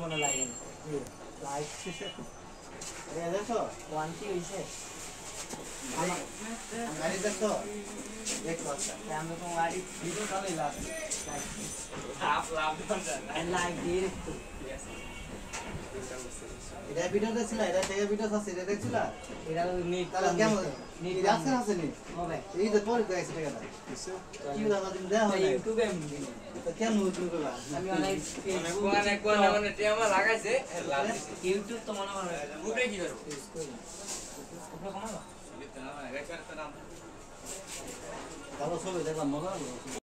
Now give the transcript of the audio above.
মনে লাগে না লাইক এই দেখো 1 কি হইছে গাড়ি দেখো দেখো আচ্ছা আমি তো গাড়ি ভিডিও চালাই লাভ লাভ লাইক দিয়ে একটু এটা ভিডিও দেখছিলা এটা থেকে ভিডিও আছে এটা দেখছিলা এটা নিট তাহলে কেমন নিট আছে না আছে নি হবে এই তো পরে তো আছে টাকাটা কি দাদা তুমি দেও না ইউটিউবে তো কেমন ইউটিউবে বা আমি অনেক অনেক টিয়ামা লাগাইছে ইউটিউব তো মনে হয় উঠে কি করব ইউজ করি আপনি কমাবা ভালো ছবি দেখলাম মজা হলো